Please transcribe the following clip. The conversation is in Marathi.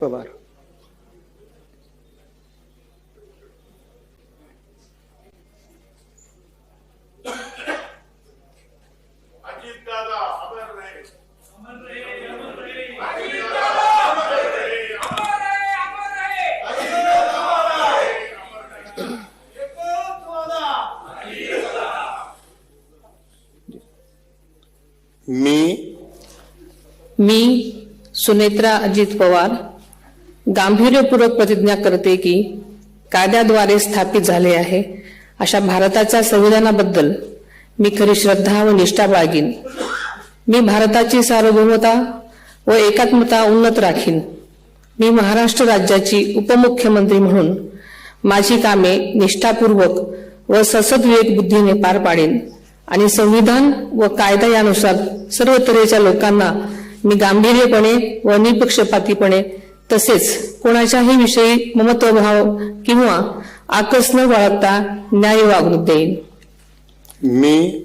पवार. मी सुनेत्रा अजित पवार गांभीर्यपूर्वक प्रतिज्ञा करते की कायद्याद्वारे स्थापित झाले आहे अशा भारताच्या संविधानाबद्दल मी खरी श्रद्धा व निष्ठा बाळगीन. मी भारताची सार्वभौमता व एकात्मता उन्नत राखीन. मी महाराष्ट्र राज्याची उपमुख्यमंत्री म्हणून माझी कामे निष्ठापूर्वक व ससद्विवेक बुद्धीने पार पाडेन आणि संविधान व कायदा यानुसार सर्व तऱ्हेच्या लोकांना मी गांभीर्यपणे व निपक्षपातीपणे तसेच कोणाच्याही विषयी ममत्वभाव किंवा आकस न बाळगता न्याय वागणूक देईन. मी